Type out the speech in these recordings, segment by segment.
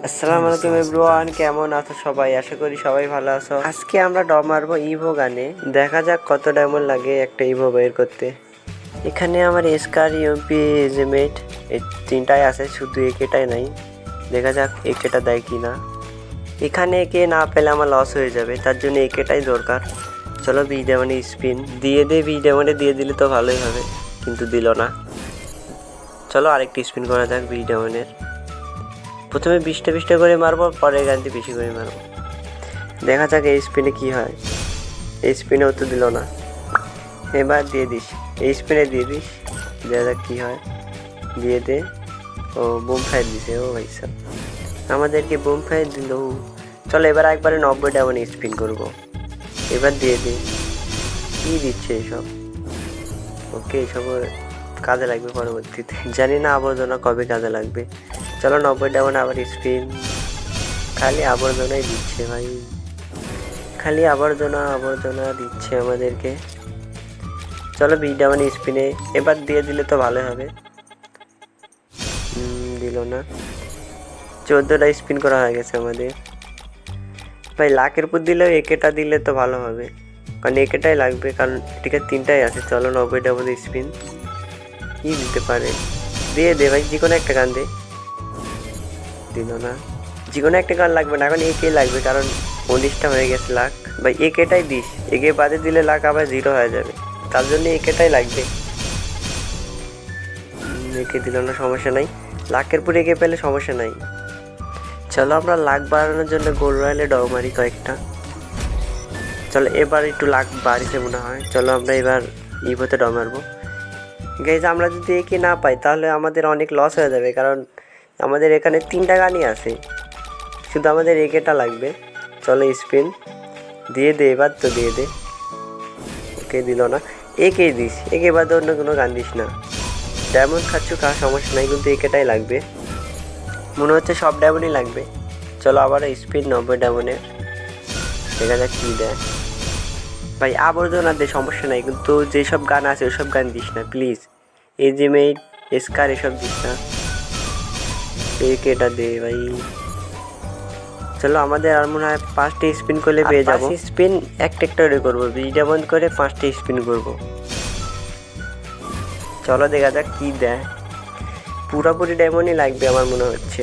আসসালামু আলাইকুম এভরিওয়ান, কেমন আছো সবাই? আশা করি সবাই ভালো আছো। আজকে আমরা ডব মারবো ইভো গানে। দেখা যাক কত ডায়মন্ড লাগে একটা ইভো বের করতে। এখানে আমার এসকার ইউএমপি এজেমেট এই তিনটাই আছে, শুধু একেটাই নাই। দেখা যাক একেটা দেয় কি না। এখানে একে না পেলে আমার লস হয়ে যাবে, তার জন্য একেটাই দরকার। চলো বি ডায়মন্ডে স্পিন দিয়ে দে। বি ডায়মন্ডে দিয়ে দিলে তো ভালোই হবে, কিন্তু দিল না। চলো আরেকটি স্পিন করা যাক বি ডায়মন্ডের। প্রথমে 20টা করে মারবো, পরে গানটি বেশি করে মারবো। দেখা যাক এই স্পিনে কি হয়। এই স্পিনেও তো দিল না, এবার দিয়ে দিস। এই স্পিনে দিয়ে দিস, দেখা যাক কী হয়। দিয়ে দে। ও বোম ফায়ার দিছে, ও ভাই সাহেব আমাদেরকে বোম ফায়ার দিল। চলো এবার একবারে 90 ডায়মন্ড স্পিন করবো। এবার দিয়ে দে। কী দিচ্ছে এসব? ওকে, এসব কাজে লাগবে পরবর্তীতে, জানি না আবর্জনা কবে কাজে লাগবে। চলো 90 ডায়মন্ড আবার স্পিন। খালি আবর্জনাই দিচ্ছে ভাই, খালি আবর্জনা দিচ্ছে আমাদেরকে। চলো 20 ডায়মন্ড স্পিনে এবার দিয়ে দিলে তো ভালো হবে। দিল না। 14টা স্পিন করা হয়ে গেছে আমাদের। ভাই লাখের উপর দিলেও একেটা দিলে তো ভালো হবে, কারণ একেটাই লাগবে, কারণ ঠিক আছে 3টাই আছে। চলো 90 ডায়মন্ড স্পিন। কি দিতে পারে? দিয়ে দে ভাই, যে কোনো একটা গান দে। দিল না। যে কোনো একটা গান লাগবে না, এখন একে লাগবে, কারণ 19টা হয়ে গেছে লাখ। ভাই একেটাই দিস, একে বাদে দিলে লাখ আবার 0 হয়ে যাবে, তার জন্য একেটাই লাগবে। একে দিল না, সমস্যা নাই। লাখের পর একে পেলে সমস্যা নাই। চলো আমরা লাখ বাড়ানোর জন্য গোল রয়েলে ডব মারি কয়েকটা। চলো এবার একটু লাখ বাড়িছে মনে হয়। চলো আমরা এবার ইভোতে ডব মারবো। গাইজ আমরা যদি একে না পাই তাহলে আমাদের অনেক লস হয়ে যাবে, কারণ আমাদের এখানে 3টা গানই আছে, শুধু আমাদের একেটা লাগবে। চলো স্পিন দিয়ে দে, এবার তো দিয়ে দে। ওকে দিল না। একেই দিস, একে বাদে অন্য কোনো গান দিস না। ডায়মন্ড খাচ্ছু খা, সমস্যা নাই, কিন্তু একেটাই লাগবে। মনে হচ্ছে সব ডায়মন্ডই লাগবে। চলো আবার স্পিন 90 ডায়মন্ডের। দেখা যাক কী দেয়। ভাই আবর্জনা দে, সমস্যা নাই, কিন্তু যেসব গান আছে ওইসব গান দিস না প্লিজ। এজিমেট এসকার এসব দিস না। একেটা দে ভাই। চলো আমাদের আর মনে হয় 5টা স্পিন করলে পেয়ে যাবো। স্পিন একটা করে করবো, 20 ডায়মন্ড করে 5টা স্পিন করবো। চলো দেখা যাক কী দেয়। পুরোপুরি ডায়মন্ডই লাগবে আমার মনে হচ্ছে,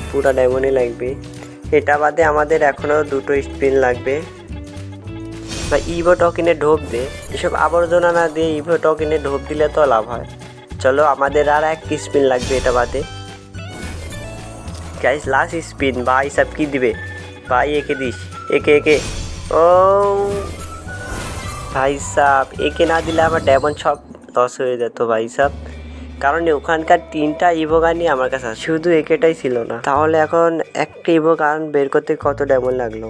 পুরা ডায়মন্ডই লাগবে। এটা বাদে আমাদের এখনও 2টো স্পিন লাগবে। বা ইভো টকিনে ঢোপ দে, এসব আবর্জনা না দিয়ে ইভো টকিনে ঢোপ দিলে তো লাভ হয়। চলো আমাদের আর এক স্পিন লাগবে এটা বাদে। Guys last spin. ভাই সব কি দিবে ভাই? একে দিস, একে ও ভাই সাহ, একে না দিলে আমার ডায়মন্ড সব লস হয়ে যেত ভাই সাহ, কারণ ওখানকার 3টা ইভো গানই আমার কাছে আছে, শুধু একেটাই ছিল না। তাহলে এখন একটা ইভো গান বের করতে কত ডায়মন্ড লাগলো?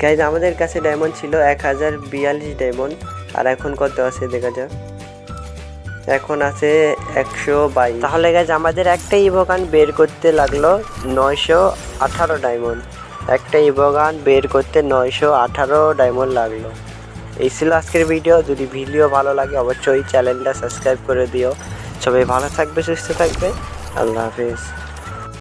গাইজ আমাদের কাছে ডায়মন্ড ছিল 1042 ডায়মন্ড, আর এখন কত আছে দেখা যাক। এখন আছে 122। তাহলে গাইজ আমাদের একটা ইভো গান বের করতে লাগলো 918 ডায়মন্ড। একটা ইভো গান বের করতে 918 ডায়মন্ড লাগলো। এই ছিল আজকের ভিডিও। যদি ভিডিও ভালো লাগে অবশ্যই চ্যানেলটা সাবস্ক্রাইব করে দিও। সবাই ভালো থাকবে, সুস্থ থাকবে। আল্লাহ হাফিজ।